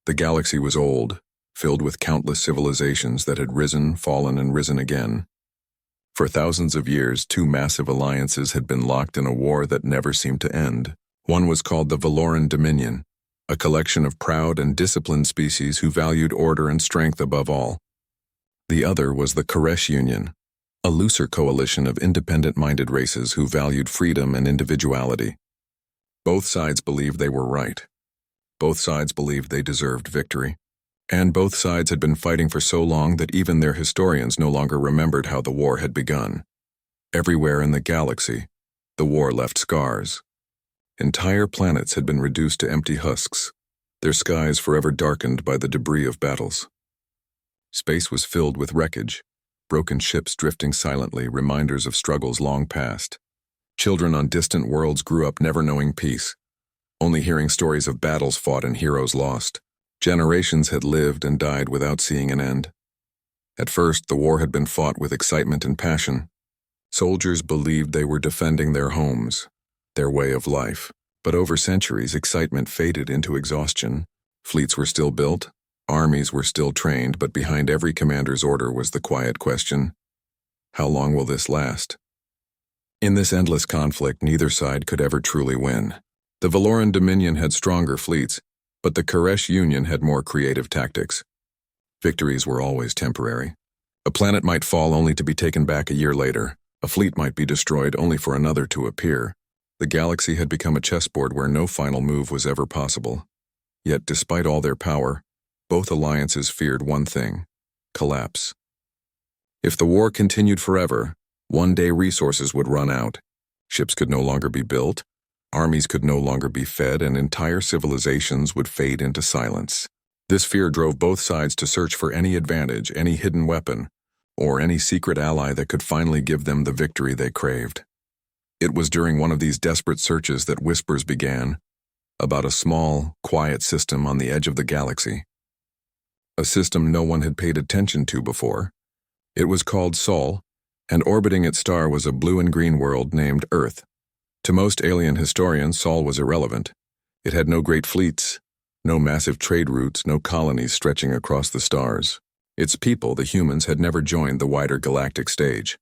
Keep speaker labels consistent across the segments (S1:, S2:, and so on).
S1: The galaxy was old, filled with countless civilizations that had risen, fallen, and risen again. For thousands of years, two massive alliances had been locked in a war that never seemed to end. One was called the Valoran Dominion, a collection of proud and disciplined species who valued order and strength above all. The other was the Koresh Union, a looser coalition of independent-minded races who valued freedom and individuality. Both sides believed they were right. Both sides believed they deserved victory. And both sides had been fighting for so long that even their historians no longer remembered how the war had begun. Everywhere in the galaxy, the war left scars. Entire planets had been reduced to empty husks, their skies forever darkened by the debris of battles. Space was filled with wreckage, broken ships drifting silently, reminders of struggles long past. Children on distant worlds grew up never knowing peace, only hearing stories of battles fought and heroes lost. Generations had lived and died without seeing an end. At first, the war had been fought with excitement and passion. Soldiers believed they were defending their homes, their way of life. But over centuries, excitement faded into exhaustion. Fleets were still built, armies were still trained, but behind every commander's order was the quiet question: how long will this last? In this endless conflict, neither side could ever truly win. The Valoran Dominion had stronger fleets, but the Koresh Union had more creative tactics. Victories were always temporary. A planet might fall only to be taken back a year later. A fleet might be destroyed only for another to appear. The galaxy had become a chessboard where no final move was ever possible. Yet, despite all their power, both alliances feared one thing: collapse. If the war continued forever, one day resources would run out. Ships could no longer be built, armies could no longer be fed, and entire civilizations would fade into silence. This fear drove both sides to search for any advantage, any hidden weapon, or any secret ally that could finally give them the victory they craved. It was during one of these desperate searches that whispers began about a small, quiet system on the edge of the galaxy. A system no one had paid attention to before. It was called Sol, and orbiting its star was a blue and green world named Earth. To most alien historians, Sol was irrelevant. It had no great fleets, no massive trade routes, no colonies stretching across the stars. Its people, the humans, had never joined the wider galactic stage.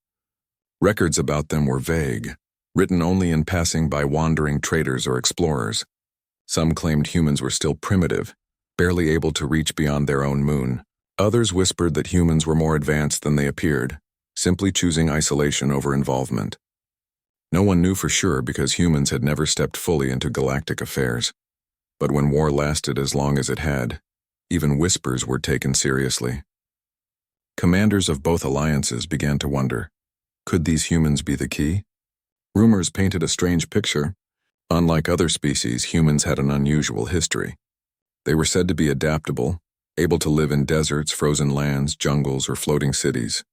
S1: Records about them were vague, written only in passing by wandering traders or explorers. Some claimed humans were still primitive, barely able to reach beyond their own moon. Others whispered that humans were more advanced than they appeared, simply choosing isolation over involvement. No one knew for sure because humans had never stepped fully into galactic affairs. But when war lasted as long as it had, even whispers were taken seriously. Commanders of both alliances began to wonder, could these humans be the key? Rumors painted a strange picture. Unlike other species, humans had an unusual history. They were said to be adaptable, able to live in deserts, frozen lands, jungles, or floating cities.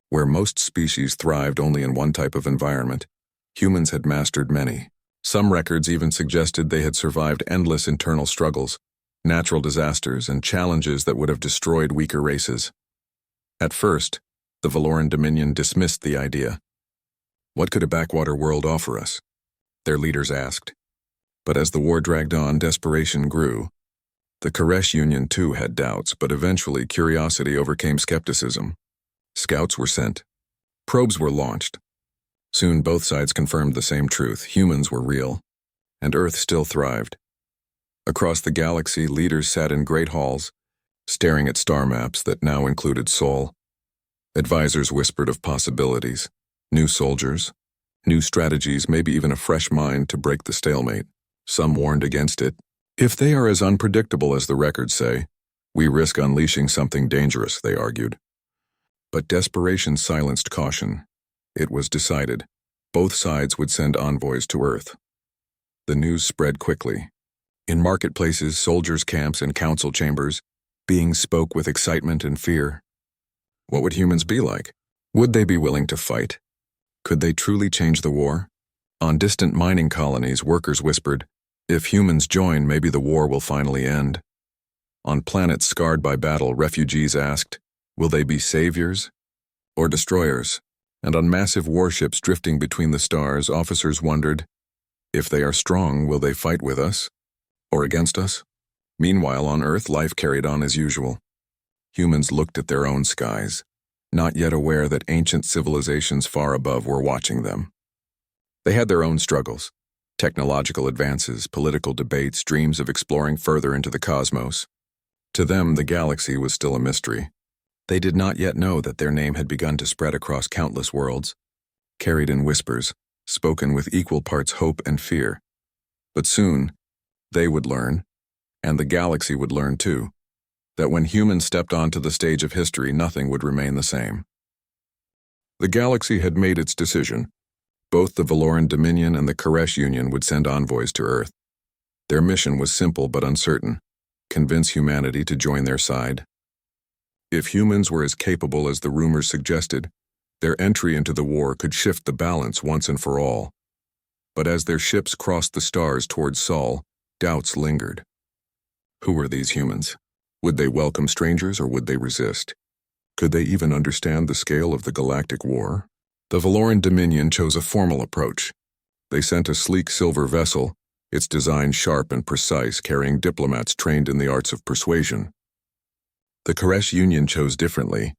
S1: Where most species thrived only in one type of environment, humans had mastered many. Some records even suggested they had survived endless internal struggles, natural disasters, and challenges that would have destroyed weaker races. At first, the Valoran Dominion dismissed the idea. What could a backwater world offer us? Their leaders asked. But as the war dragged on, desperation grew. The Koresh Union too had doubts, but eventually curiosity overcame skepticism. Scouts were sent. Probes were launched. Soon both sides confirmed the same truth: humans were real, and Earth still thrived. Across the galaxy, leaders sat in great halls, staring at star maps that now included Sol. Advisors whispered of possibilities, new soldiers, new strategies, maybe even a fresh mind to break the stalemate. Some warned against it. If they are as unpredictable as the records say, we risk unleashing something dangerous, they argued. But desperation silenced caution. It was decided. Both sides would send envoys to Earth. The news spread quickly. In marketplaces, soldiers' camps, and council chambers, beings spoke with excitement and fear. What would humans be like? Would they be willing to fight? Could they truly change the war? On distant mining colonies, workers whispered, if humans join, maybe the war will finally end. On planets scarred by battle, refugees asked, will they be saviors or destroyers? And on massive warships drifting between the stars, officers wondered, if they are strong, will they fight with us or against us? Meanwhile, on Earth, life carried on as usual. Humans looked at their own skies, not yet aware that ancient civilizations far above were watching them. They had their own struggles, technological advances, political debates, dreams of exploring further into the cosmos. To them, the galaxy was still a mystery. They did not yet know that their name had begun to spread across countless worlds, carried in whispers, spoken with equal parts hope and fear. But soon, they would learn, and the galaxy would learn too, that when humans stepped onto the stage of history, nothing would remain the same. The galaxy had made its decision. Both the Valoran Dominion and the Koresh Union would send envoys to Earth. Their mission was simple but uncertain: convince humanity to join their side. If humans were as capable as the rumors suggested, their entry into the war could shift the balance once and for all. But as their ships crossed the stars towards Sol, doubts lingered. Who were these humans? Would they welcome strangers or would they resist? Could they even understand the scale of the galactic war? The Valoran Dominion chose a formal approach. They sent a sleek silver vessel, its design sharp and precise, carrying diplomats trained in the arts of persuasion. The Koresh Union chose differently.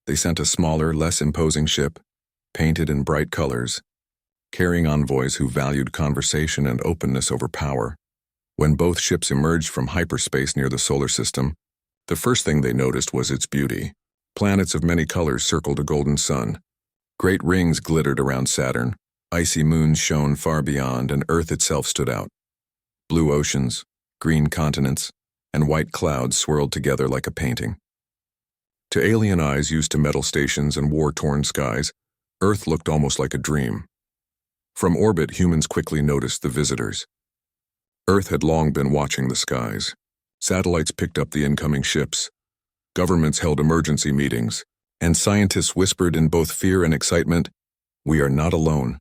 S1: They sent a smaller, less imposing ship, painted in bright colors, carrying envoys who valued conversation and openness over power. When both ships emerged from hyperspace near the solar system, the first thing they noticed was its beauty. Planets of many colors circled a golden sun. Great rings glittered around Saturn, icy moons shone far beyond, and Earth itself stood out. Blue oceans, green continents, and white clouds swirled together like a painting. To alien eyes used to metal stations and war-torn skies, Earth looked almost like a dream. From orbit, humans quickly noticed the visitors. Earth had long been watching the skies. Satellites picked up the incoming ships. Governments held emergency meetings, and scientists whispered in both fear and excitement, "We are not alone."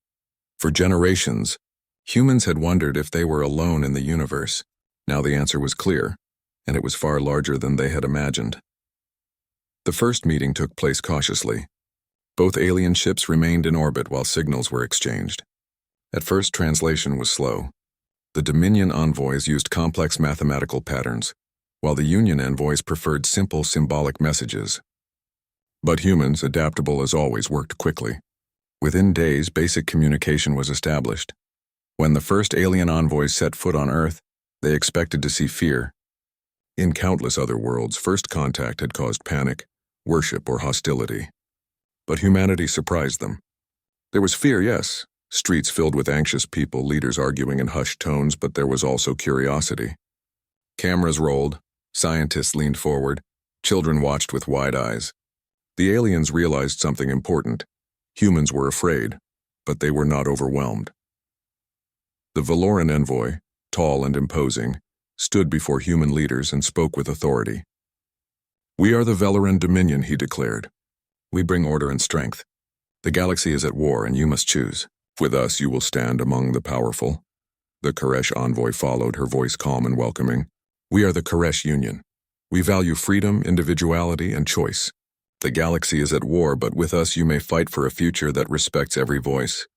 S1: For generations, humans had wondered if they were alone in the universe. Now the answer was clear, and it was far larger than they had imagined. The first meeting took place cautiously. Both alien ships remained in orbit while signals were exchanged. At first, translation was slow. The Dominion envoys used complex mathematical patterns, while the Union envoys preferred simple symbolic messages. But humans, adaptable as always, worked quickly. Within days, basic communication was established. When the first alien envoys set foot on Earth, they expected to see fear. In countless other worlds, first contact had caused panic, worship, or hostility. But humanity surprised them. There was fear, yes, streets filled with anxious people, leaders arguing in hushed tones, but there was also curiosity. Cameras rolled, scientists leaned forward, children watched with wide eyes. The aliens realized something important. Humans were afraid, but they were not overwhelmed. The Valoran envoy, tall and imposing, stood before human leaders and spoke with authority. "We are the Valoran Dominion," he declared. "We bring order and strength. The galaxy is at war, and you must choose. With us, you will stand among the powerful." The Koresh envoy followed, her voice calm and welcoming. "We are the Koresh Union. We value freedom, individuality, and choice. The galaxy is at war, but with us you may fight for a future that respects every voice."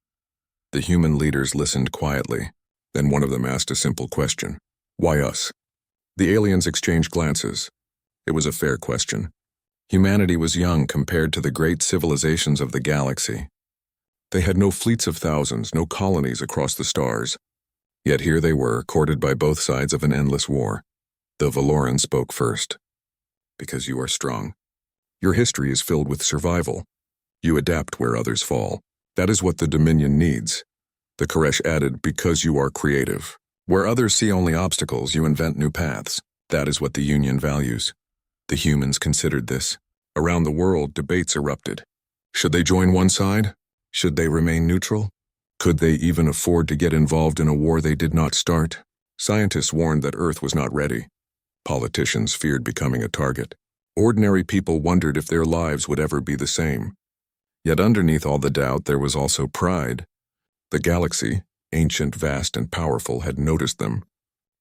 S1: The human leaders listened quietly. Then one of them asked a simple question. "Why us?" The aliens exchanged glances. It was a fair question. Humanity was young compared to the great civilizations of the galaxy. They had no fleets of thousands, no colonies across the stars. Yet here they were, courted by both sides of an endless war. The Valoran spoke first. "Because you are strong. Your history is filled with survival. You adapt where others fall. That is what the Dominion needs." The Koresh added, "Because you are creative. Where others see only obstacles, you invent new paths. That is what the Union values." The humans considered this. Around the world, debates erupted. Should they join one side? Should they remain neutral? Could they even afford to get involved in a war they did not start? Scientists warned that Earth was not ready. Politicians feared becoming a target. Ordinary people wondered if their lives would ever be the same. Yet underneath all the doubt, there was also pride. The galaxy, ancient, vast, and powerful, had noticed them.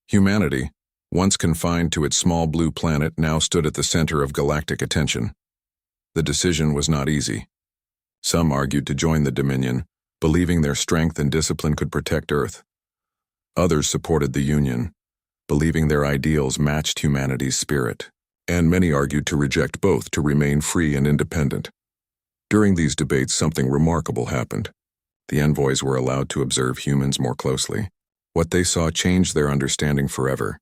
S1: Humanity, once confined to its small blue planet, now stood at the center of galactic attention. The decision was not easy. Some argued to join the Dominion, believing their strength and discipline could protect Earth. Others supported the Union, believing their ideals matched humanity's spirit, and many argued to reject both to remain free and independent. During these debates, something remarkable happened. The envoys were allowed to observe humans more closely. What they saw changed their understanding forever.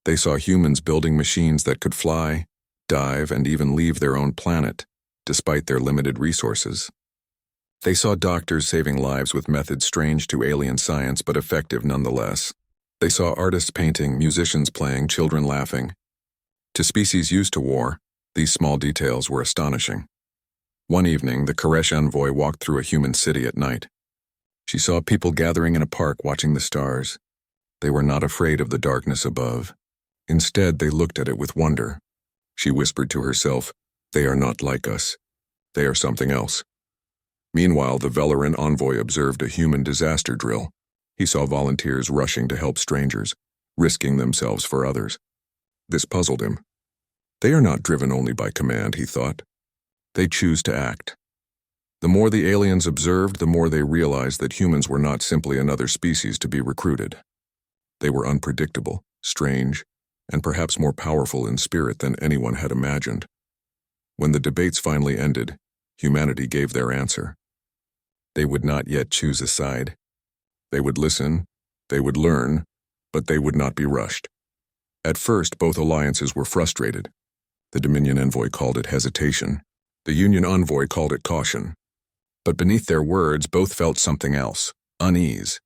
S1: They saw humans building machines that could fly, dive, and even leave their own planet, despite their limited resources. They saw doctors saving lives with methods strange to alien science but effective nonetheless. They saw artists painting, musicians playing, children laughing. To species used to war, these small details were astonishing. One evening, the Koresh envoy walked through a human city at night. She saw people gathering in a park watching the stars. They were not afraid of the darkness above. Instead, they looked at it with wonder. She whispered to herself, "They are not like us. They are something else." Meanwhile, the Velaran envoy observed a human disaster drill. He saw volunteers rushing to help strangers, risking themselves for others. This puzzled him. They are not driven only by command, he thought. They choose to act. The more the aliens observed, the more they realized that humans were not simply another species to be recruited. They were unpredictable, strange, and perhaps more powerful in spirit than anyone had imagined. When the debates finally ended, humanity gave their answer. They would not yet choose a side. They would listen, they would learn, but they would not be rushed. At first, both alliances were frustrated. The Dominion envoy called it hesitation. The Union envoy called it caution. But beneath their words, both felt something else, unease.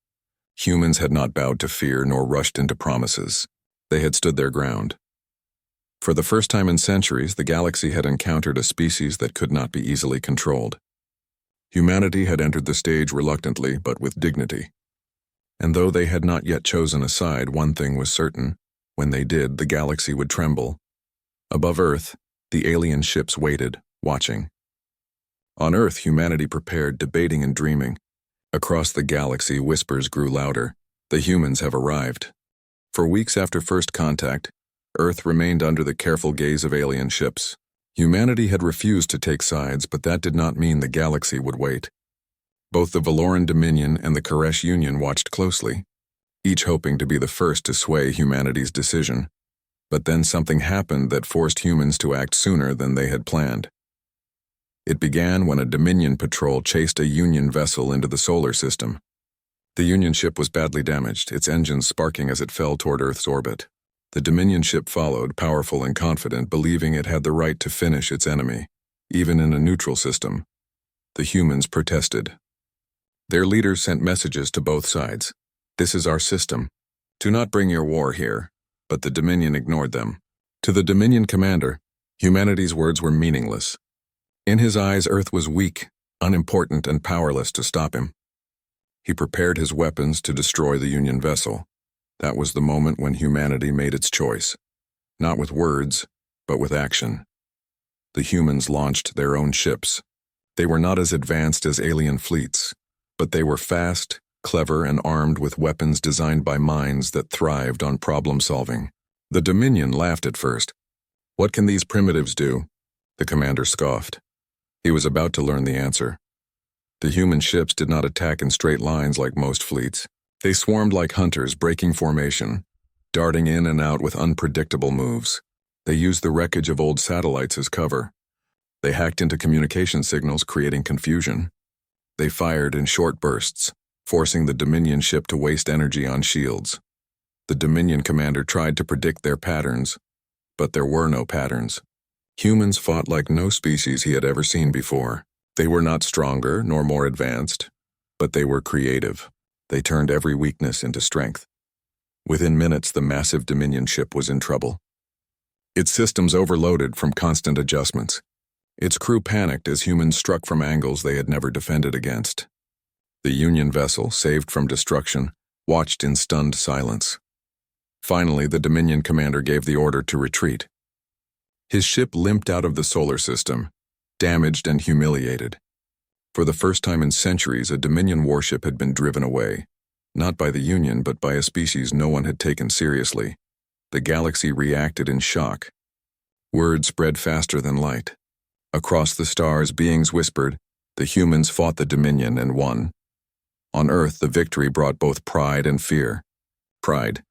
S1: Humans had not bowed to fear nor rushed into promises. They had stood their ground. For the first time in centuries, the galaxy had encountered a species that could not be easily controlled. Humanity had entered the stage reluctantly, but with dignity. And though they had not yet chosen a side, one thing was certain. When they did, the galaxy would tremble. Above Earth, the alien ships waited, watching. On Earth, humanity prepared, debating and dreaming. Across the galaxy, whispers grew louder. The humans have arrived. For weeks after first contact, Earth remained under the careful gaze of alien ships. Humanity had refused to take sides, but that did not mean the galaxy would wait. Both the Valoran Dominion and the Koresh Union watched closely, each hoping to be the first to sway humanity's decision. But then something happened that forced humans to act sooner than they had planned. It began when a Dominion patrol chased a Union vessel into the solar system. The Union ship was badly damaged, its engines sparking as it fell toward Earth's orbit. The Dominion ship followed, powerful and confident, believing it had the right to finish its enemy, even in a neutral system. The humans protested. Their leaders sent messages to both sides. "This is our system. Do not bring your war here." But the Dominion ignored them. To the Dominion commander, humanity's words were meaningless. In his eyes, Earth was weak, unimportant, and powerless to stop him. He prepared his weapons to destroy the Union vessel. That was the moment when humanity made its choice. Not with words, but with action. The humans launched their own ships. They were not as advanced as alien fleets, but they were fast, clever, and armed with weapons designed by minds that thrived on problem-solving. The Dominion laughed at first. "What can these primitives do?" The commander scoffed. He was about to learn the answer. The human ships did not attack in straight lines like most fleets. They swarmed like hunters, breaking formation, darting in and out with unpredictable moves. They used the wreckage of old satellites as cover. They hacked into communication signals, creating confusion. They fired in short bursts, forcing the Dominion ship to waste energy on shields. The Dominion commander tried to predict their patterns, but there were no patterns. Humans fought like no species he had ever seen before. They were not stronger nor more advanced, but they were creative. They turned every weakness into strength. Within minutes, the massive Dominion ship was in trouble. Its systems overloaded from constant adjustments. Its crew panicked as humans struck from angles they had never defended against. The Union vessel, saved from destruction, watched in stunned silence. Finally, the Dominion commander gave the order to retreat. His ship limped out of the solar system, damaged and humiliated. For the first time in centuries, a Dominion warship had been driven away, not by the Union, but by a species no one had taken seriously. The galaxy reacted in shock. Word spread faster than light. Across the stars, beings whispered, the humans fought the Dominion and won. On Earth, the victory brought both pride and fear. Pride,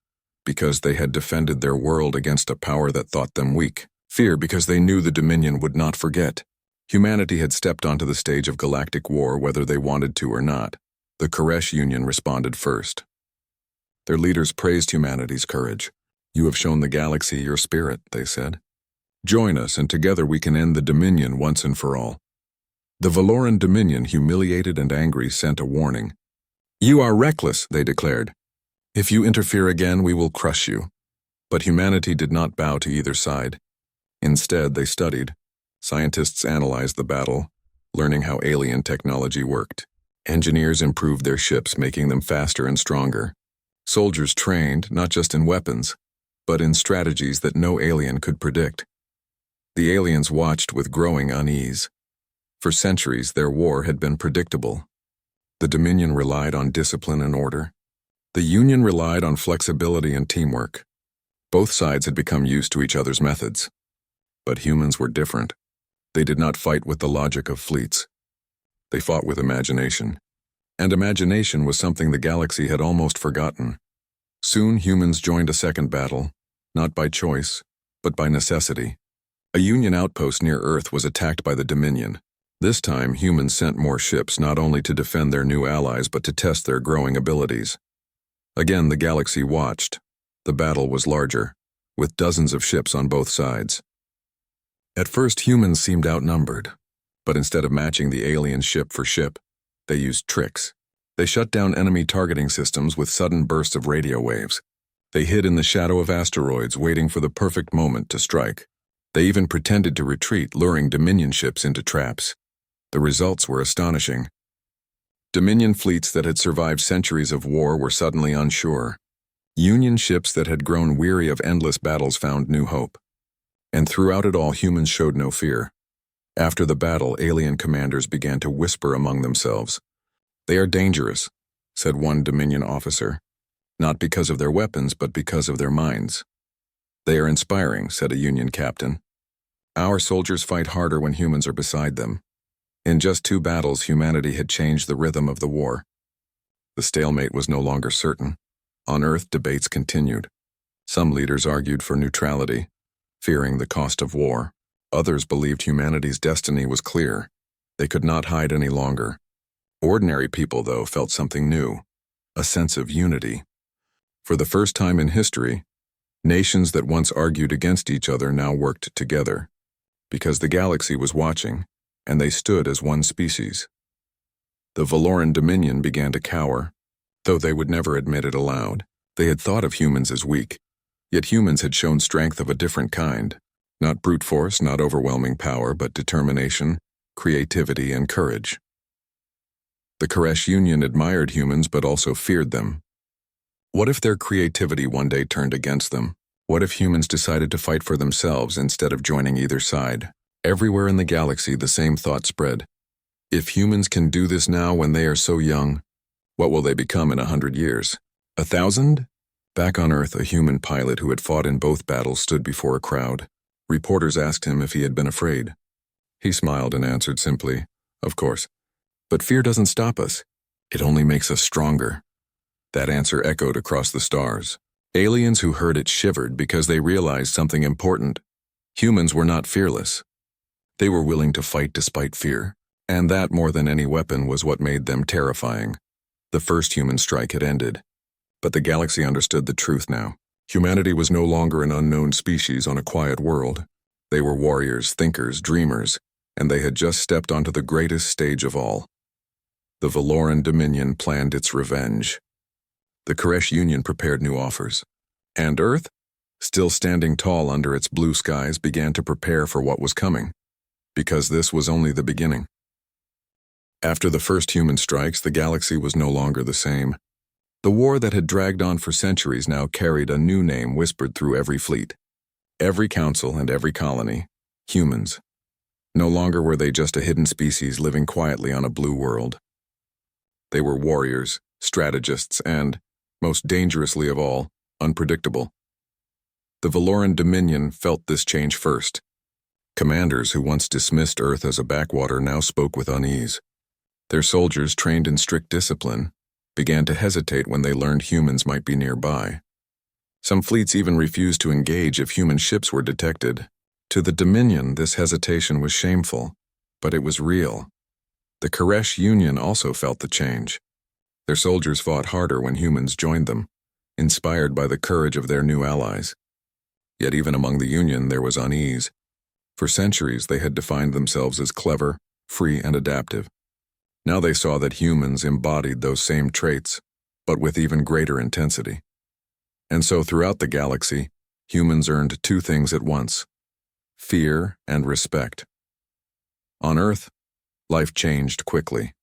S1: because they had defended their world against a power that thought them weak. Fear because they knew the Dominion would not forget. Humanity had stepped onto the stage of galactic war whether they wanted to or not. The Koresh Union responded first. Their leaders praised humanity's courage. "You have shown the galaxy your spirit," they said. "Join us, and together we can end the Dominion once and for all." The Valoran Dominion, humiliated and angry, sent a warning. "You are reckless," they declared. "If you interfere again, we will crush you." But humanity did not bow to either side. Instead, they studied. Scientists analyzed the battle, learning how alien technology worked. Engineers improved their ships, making them faster and stronger. Soldiers trained, not just in weapons, but in strategies that no alien could predict. The aliens watched with growing unease. For centuries, their war had been predictable. The Dominion relied on discipline and order. The Union relied on flexibility and teamwork. Both sides had become used to each other's methods. But humans were different. They did not fight with the logic of fleets. They fought with imagination. And imagination was something the galaxy had almost forgotten. Soon humans joined a second battle, not by choice, but by necessity. A Union outpost near Earth was attacked by the Dominion. This time, humans sent more ships not only to defend their new allies but to test their growing abilities. Again, the galaxy watched. The battle was larger, with dozens of ships on both sides. At first, humans seemed outnumbered, but instead of matching the alien ship for ship, they used tricks. They shut down enemy targeting systems with sudden bursts of radio waves. They hid in the shadow of asteroids, waiting for the perfect moment to strike. They even pretended to retreat, luring Dominion ships into traps. The results were astonishing. Dominion fleets that had survived centuries of war were suddenly unsure. Union ships that had grown weary of endless battles found new hope. And throughout it all, humans showed no fear. After the battle, alien commanders began to whisper among themselves. "They are dangerous," said one Dominion officer, "not because of their weapons, but because of their minds." "They are inspiring," said a Union captain. "Our soldiers fight harder when humans are beside them." In just 2 battles, humanity had changed the rhythm of the war. The stalemate was no longer certain. On Earth, debates continued. Some leaders argued for neutrality, fearing the cost of war. Others believed humanity's destiny was clear. They could not hide any longer. Ordinary people, though, felt something new, a sense of unity. For the first time in history, nations that once argued against each other now worked together, because the galaxy was watching, and they stood as one species. The Valoran Dominion began to cower, though they would never admit it aloud. They had thought of humans as weak, yet humans had shown strength of a different kind. Not brute force, not overwhelming power, but determination, creativity, and courage. The Koresh Union admired humans but also feared them. What if their creativity one day turned against them? What if humans decided to fight for themselves instead of joining either side? Everywhere in the galaxy, the same thought spread. If humans can do this now when they are so young, what will they become in 100 years? 1,000? Back on Earth, a human pilot who had fought in both battles stood before a crowd. Reporters asked him if he had been afraid. He smiled and answered simply, "Of course. But fear doesn't stop us. It only makes us stronger." That answer echoed across the stars. Aliens who heard it shivered because they realized something important. Humans were not fearless. They were willing to fight despite fear, and that, more than any weapon, was what made them terrifying. The first human strike had ended, but the galaxy understood the truth now. Humanity was no longer an unknown species on a quiet world. They were warriors, thinkers, dreamers, and they had just stepped onto the greatest stage of all. The Valoran Dominion planned its revenge. The Koresh Union prepared new offers. And Earth, still standing tall under its blue skies, began to prepare for what was coming, because this was only the beginning. After the first human strikes, the galaxy was no longer the same. The war that had dragged on for centuries now carried a new name whispered through every fleet, every council, and every colony: humans. No longer were they just a hidden species living quietly on a blue world. They were warriors, strategists, and, most dangerously of all, unpredictable. The Valoran Dominion felt this change first. Commanders who once dismissed Earth as a backwater now spoke with unease. Their soldiers, trained in strict discipline, began to hesitate when they learned humans might be nearby. Some fleets even refused to engage if human ships were detected. To the Dominion, this hesitation was shameful, but it was real. The Koresh Union also felt the change. Their soldiers fought harder when humans joined them, inspired by the courage of their new allies. Yet even among the Union there was unease. For centuries they had defined themselves as clever, free, and adaptive. Now they saw that humans embodied those same traits, but with even greater intensity. And so throughout the galaxy, humans earned two things at once: fear and respect. On Earth, life changed quickly.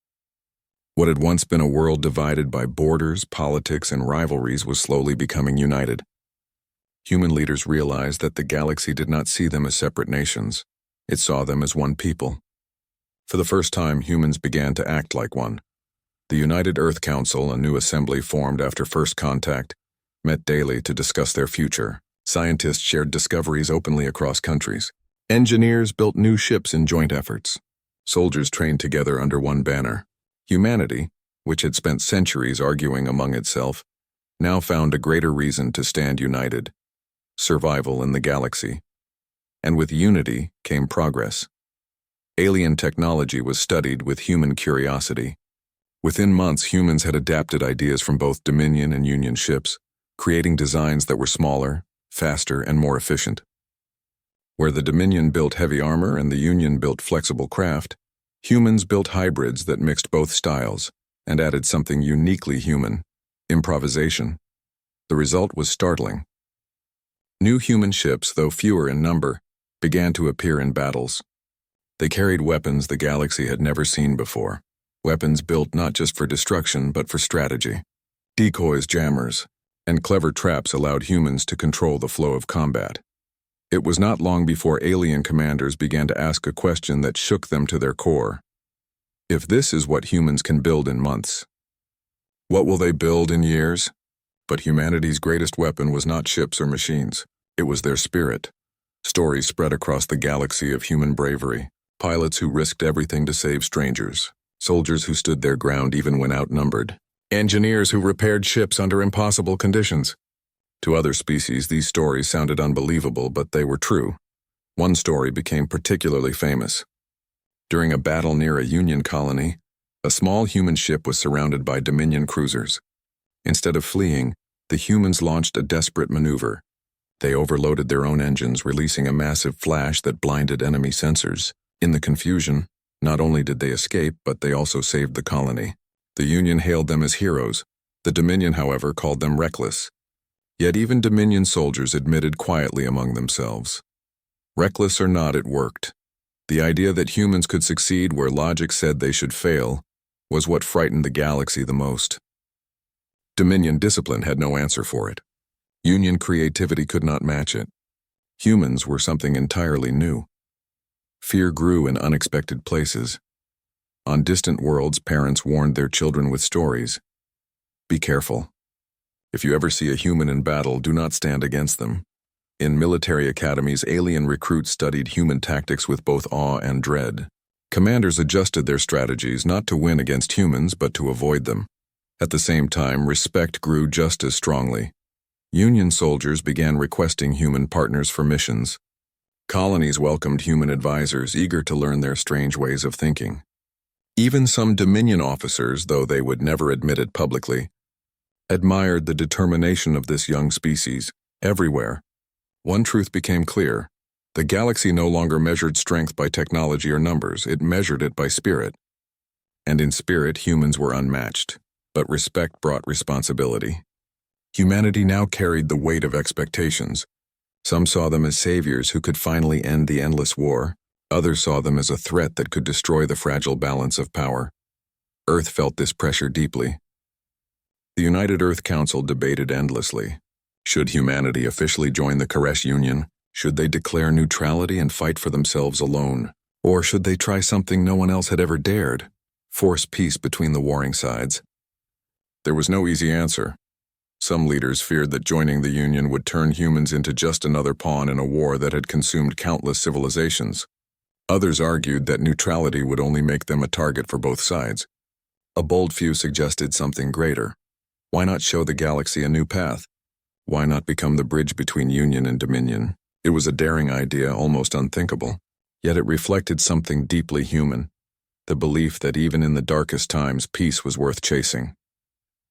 S1: What had once been a world divided by borders, politics, and rivalries was slowly becoming united. Human leaders realized that the galaxy did not see them as separate nations. It saw them as one people. For the first time, humans began to act like one. The United Earth Council, a new assembly formed after first contact, met daily to discuss their future. Scientists shared discoveries openly across countries. Engineers built new ships in joint efforts. Soldiers trained together under one banner. Humanity, which had spent centuries arguing among itself, now found a greater reason to stand united: survival in the galaxy. And with unity came progress. Alien technology was studied with human curiosity. Within months, humans had adapted ideas from both Dominion and Union ships, creating designs that were smaller, faster, and more efficient. Where the Dominion built heavy armor and the Union built flexible craft, humans built hybrids that mixed both styles and added something uniquely human: improvisation. The result was startling. New human ships, though fewer in number, began to appear in battles. They carried weapons the galaxy had never seen before, weapons built not just for destruction but for strategy. Decoys, jammers, and clever traps allowed humans to control the flow of combat. It was not long before alien commanders began to ask a question that shook them to their core. If this is what humans can build in months, what will they build in years? But humanity's greatest weapon was not ships or machines. It was their spirit. Stories spread across the galaxy of human bravery, pilots who risked everything to save strangers, soldiers who stood their ground even when outnumbered, engineers who repaired ships under impossible conditions. To other species, these stories sounded unbelievable, but they were true. One story became particularly famous. During a battle near a Union colony, a small human ship was surrounded by Dominion cruisers. Instead of fleeing, the humans launched a desperate maneuver. They overloaded their own engines, releasing a massive flash that blinded enemy sensors. In the confusion, not only did they escape, but they also saved the colony. The Union hailed them as heroes. The Dominion, however, called them reckless. Yet even Dominion soldiers admitted quietly among themselves. Reckless or not, it worked. The idea that humans could succeed where logic said they should fail was what frightened the galaxy the most. Dominion discipline had no answer for it. Union creativity could not match it. Humans were something entirely new. Fear grew in unexpected places. On distant worlds, parents warned their children with stories. Be careful. If you ever see a human in battle, do not stand against them. In military academies, alien recruits studied human tactics with both awe and dread. Commanders adjusted their strategies not to win against humans, but to avoid them. At the same time, respect grew just as strongly. Union soldiers began requesting human partners for missions. Colonies welcomed human advisors, eager to learn their strange ways of thinking. Even some Dominion officers, though they would never admit it publicly, admired the determination of this young species. Everywhere, one truth became clear: the galaxy no longer measured strength by technology or numbers, it measured it by spirit. And in spirit, humans were unmatched, but respect brought responsibility. Humanity now carried the weight of expectations. Some saw them as saviors who could finally end the endless war. Others saw them as a threat that could destroy the fragile balance of power. Earth felt this pressure deeply. The United Earth Council debated endlessly. Should humanity officially join the Koresh Union? Should they declare neutrality and fight for themselves alone? Or should they try something no one else had ever dared? Force peace between the warring sides? There was no easy answer. Some leaders feared that joining the Union would turn humans into just another pawn in a war that had consumed countless civilizations. Others argued that neutrality would only make them a target for both sides. A bold few suggested something greater. Why not show the galaxy a new path? Why not become the bridge between Union and Dominion? It was a daring idea, almost unthinkable. Yet it reflected something deeply human, the belief that even in the darkest times, peace was worth chasing.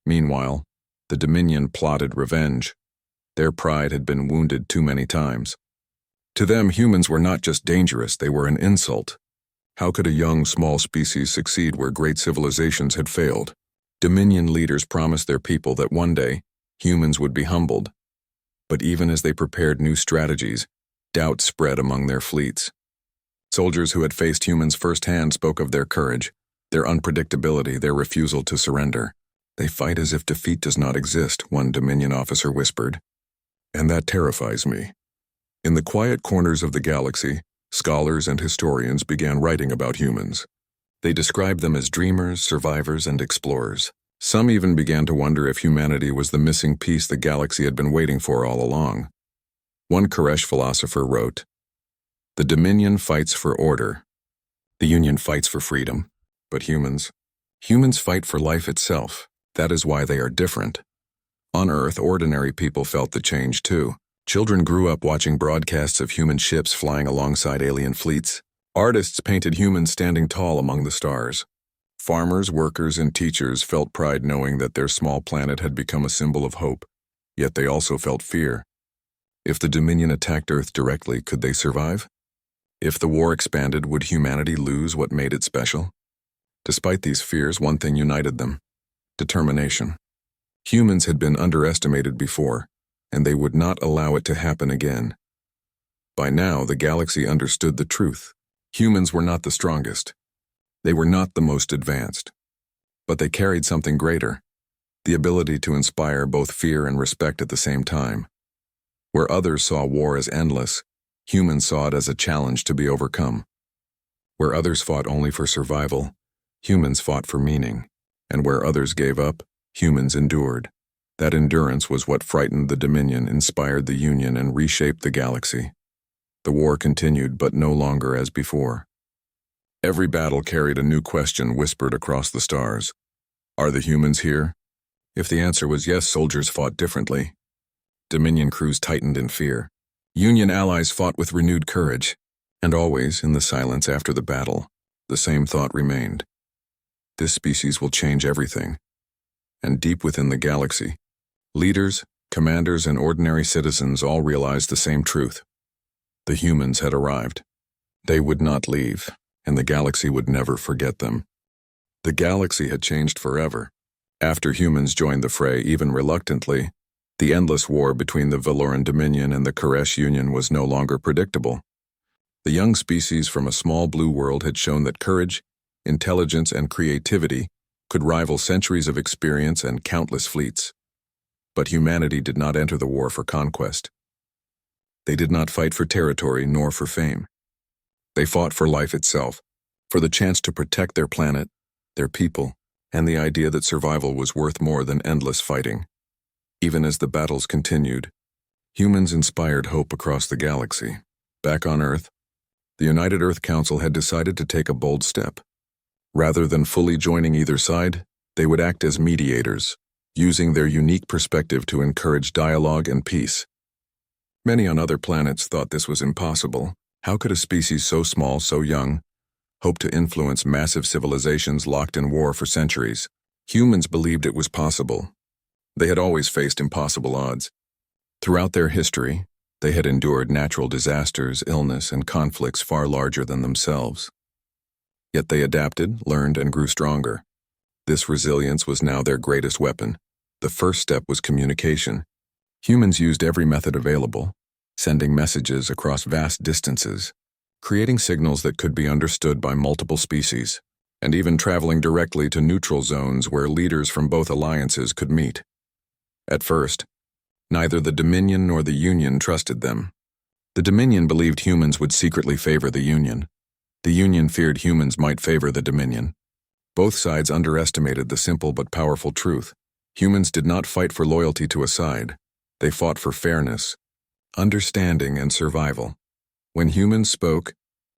S1: Meanwhile, the Dominion plotted revenge. Their pride had been wounded too many times. To them, humans were not just dangerous, they were an insult. How could a young, small species succeed where great civilizations had failed? Dominion leaders promised their people that one day, humans would be humbled. But even as they prepared new strategies, doubt spread among their fleets. Soldiers who had faced humans firsthand spoke of their courage, their unpredictability, their refusal to surrender. "They fight as if defeat does not exist," one Dominion officer whispered. "And that terrifies me." In the quiet corners of the galaxy, scholars and historians began writing about humans. They described them as dreamers, survivors, and explorers. Some even began to wonder if humanity was the missing piece the galaxy had been waiting for all along. One Koresh philosopher wrote, "The Dominion fights for order. The Union fights for freedom. But humans fight for life itself. That is why they are different." On Earth, ordinary people felt the change too. Children grew up watching broadcasts of human ships flying alongside alien fleets. Artists painted humans standing tall among the stars. Farmers, workers, and teachers felt pride knowing that their small planet had become a symbol of hope. Yet they also felt fear. If the Dominion attacked Earth directly, could they survive? If the war expanded, would humanity lose what made it special? Despite these fears, one thing united them: determination. Humans had been underestimated before, and they would not allow it to happen again. By now, the galaxy understood the truth. Humans were not the strongest. They were not the most advanced. But they carried something greater: the ability to inspire both fear and respect at the same time. Where others saw war as endless, humans saw it as a challenge to be overcome. Where others fought only for survival, humans fought for meaning. And where others gave up, humans endured. That endurance was what frightened the Dominion, inspired the Union, and reshaped the galaxy. The war continued, but no longer as before. Every battle carried a new question whispered across the stars. Are the humans here? If the answer was yes, soldiers fought differently. Dominion crews tightened in fear. Union allies fought with renewed courage. And always, in the silence after the battle, the same thought remained: this species will change everything. And deep within the galaxy, leaders, commanders, and ordinary citizens all realized the same truth. The humans had arrived. They would not leave, and the galaxy would never forget them. The galaxy had changed forever. After humans joined the fray, even reluctantly, the endless war between the Valoran Dominion and the Koresh Union was no longer predictable. The young species from a small blue world had shown that courage, intelligence, and creativity could rival centuries of experience and countless fleets. But humanity did not enter the war for conquest. They did not fight for territory nor for fame. They fought for life itself, for the chance to protect their planet, their people, and the idea that survival was worth more than endless fighting. Even as the battles continued, humans inspired hope across the galaxy. Back on Earth, the United Earth Council had decided to take a bold step. Rather than fully joining either side, they would act as mediators, using their unique perspective to encourage dialogue and peace. Many on other planets thought this was impossible. How could a species so small, so young, hope to influence massive civilizations locked in war for centuries? Humans believed it was possible. They had always faced impossible odds. Throughout their history, they had endured natural disasters, illness, and conflicts far larger than themselves. Yet they adapted, learned, and grew stronger. This resilience was now their greatest weapon. The first step was communication. Humans used every method available, sending messages across vast distances, creating signals that could be understood by multiple species, and even traveling directly to neutral zones where leaders from both alliances could meet. At first, neither the Dominion nor the Union trusted them. The Dominion believed humans would secretly favor the Union. The Union feared humans might favor the Dominion. Both sides underestimated the simple but powerful truth. Humans did not fight for loyalty to a side. They fought for fairness, understanding, and survival. When humans spoke,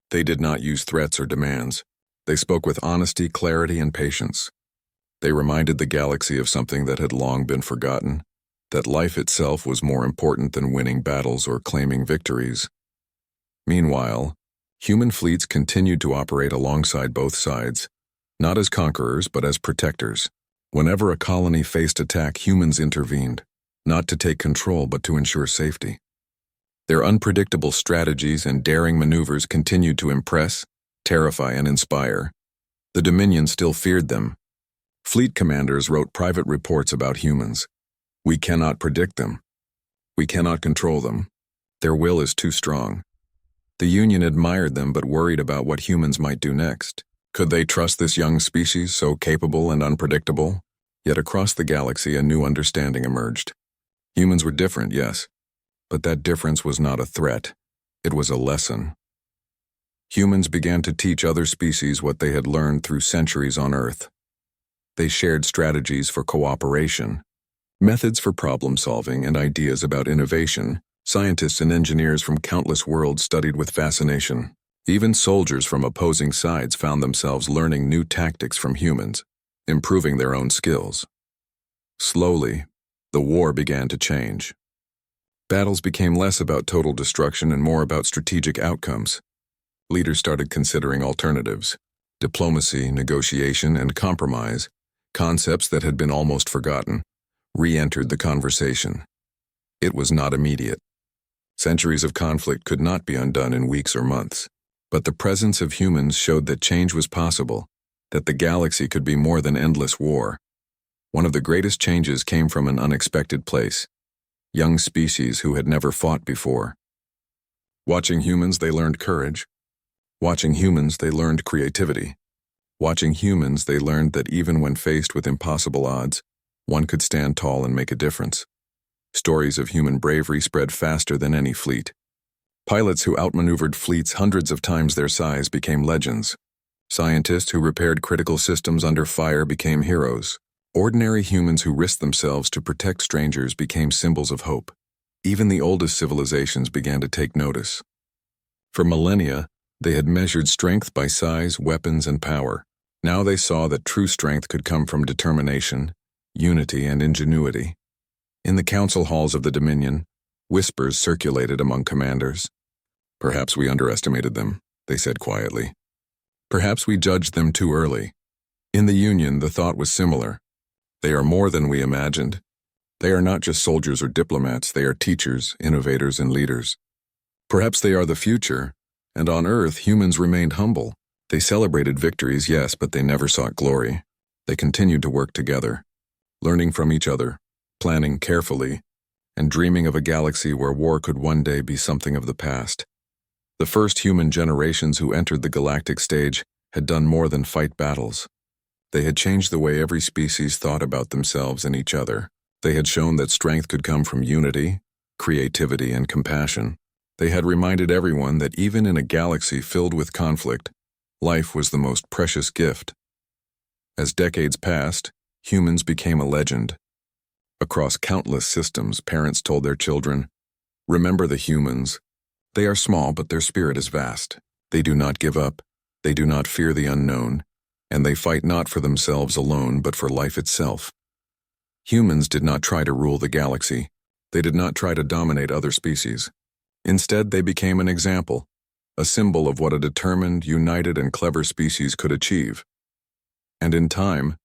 S1: they did not use threats or demands. They spoke with honesty, clarity, and patience. They reminded the galaxy of something that had long been forgotten. that life itself was more important than winning battles or claiming victories. Meanwhile, human fleets continued to operate alongside both sides, not as conquerors but as protectors. Whenever a colony faced attack, humans intervened, not to take control but to ensure safety. Their unpredictable strategies and daring maneuvers continued to impress, terrify, and inspire. The Dominion still feared them. Fleet commanders wrote private reports about humans. "We cannot predict them. We cannot control them. Their will is too strong." The Union admired them but worried about what humans might do next. Could they trust this young species, so capable and unpredictable? Yet across the galaxy, a new understanding emerged. Humans were different, yes, but that difference was not a threat. It was a lesson. Humans began to teach other species what they had learned through centuries on Earth. They shared strategies for cooperation, methods for problem-solving, and ideas about innovation. Scientists and engineers from countless worlds studied with fascination. Even soldiers from opposing sides found themselves learning new tactics from humans, improving their own skills. Slowly, the war began to change. Battles became less about total destruction and more about strategic outcomes. Leaders started considering alternatives. Diplomacy, negotiation, and compromise, concepts that had been almost forgotten, re-entered the conversation. It was not immediate. Centuries of conflict could not be undone in weeks or months. But the presence of humans showed that change was possible, that the galaxy could be more than endless war. One of the greatest changes came from an unexpected place: young species who had never fought before. Watching humans, they learned courage. Watching humans, they learned creativity. Watching humans, they learned that even when faced with impossible odds, one could stand tall and make a difference. Stories of human bravery spread faster than any fleet. Pilots who outmaneuvered fleets hundreds of times their size became legends. Scientists who repaired critical systems under fire became heroes. Ordinary humans who risked themselves to protect strangers became symbols of hope. Even the oldest civilizations began to take notice. For millennia, they had measured strength by size, weapons, and power. Now they saw that true strength could come from determination, unity, and ingenuity. In the council halls of the Dominion, whispers circulated among commanders. "Perhaps we underestimated them," they said quietly. "Perhaps we judged them too early." In the Union, the thought was similar. They are more than we imagined. They are not just soldiers or diplomats, they are teachers, innovators, and leaders. Perhaps they are the future, and on Earth, humans remained humble. They celebrated victories, yes, but they never sought glory. They continued to work together, learning from each other, planning carefully, and dreaming of a galaxy where war could one day be something of the past. The first human generations who entered the galactic stage had done more than fight battles. They had changed the way every species thought about themselves and each other. They had shown that strength could come from unity, creativity, and compassion. They had reminded everyone that even in a galaxy filled with conflict, life was the most precious gift. As decades passed, humans became a legend. Across countless systems, parents told their children, "Remember the humans. They are small, but their spirit is vast. They do not give up, they do not fear the unknown, and they fight not for themselves alone, but for life itself." Humans did not try to rule the galaxy. They did not try to dominate other species. Instead, they became an example, a symbol of what a determined, united, and clever species could achieve. And in time,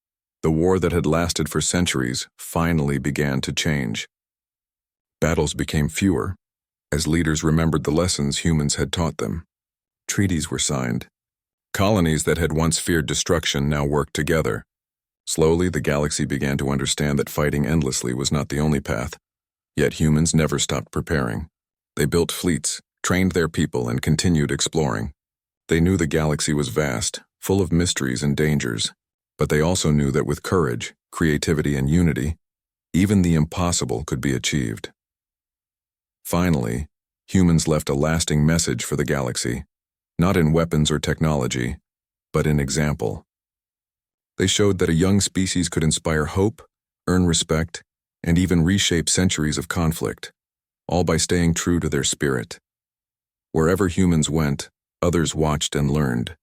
S1: the war that had lasted for centuries finally began to change. Battles became fewer, as leaders remembered the lessons humans had taught them. Treaties were signed. Colonies that had once feared destruction now worked together. Slowly, the galaxy began to understand that fighting endlessly was not the only path. Yet humans never stopped preparing. They built fleets, trained their people, and continued exploring. They knew the galaxy was vast, full of mysteries and dangers, but they also knew that with courage, creativity, and unity, even the impossible could be achieved. Finally, humans left a lasting message for the galaxy, not in weapons or technology, but in example. They showed that a young species could inspire hope, earn respect, and even reshape centuries of conflict, all by staying true to their spirit. Wherever humans went, others watched and learned.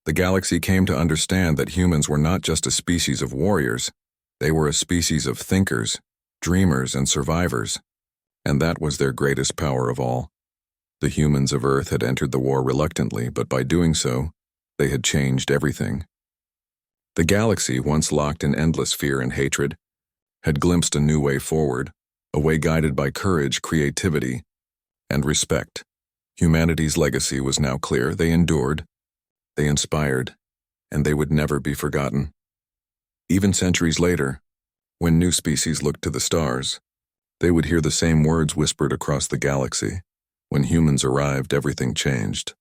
S1: The galaxy came to understand that humans were not just a species of warriors, they were a species of thinkers, dreamers and survivors, and that was their greatest power of all. The humans of Earth had entered the war reluctantly, but by doing so, they had changed everything. The galaxy, once locked in endless fear and hatred, had glimpsed a new way forward, a way guided by courage, creativity, and respect. Humanity's legacy was now clear. They endured, they inspired, and they would never be forgotten. Even centuries later, when new species looked to the stars, they would hear the same words whispered across the galaxy. When humans arrived, everything changed.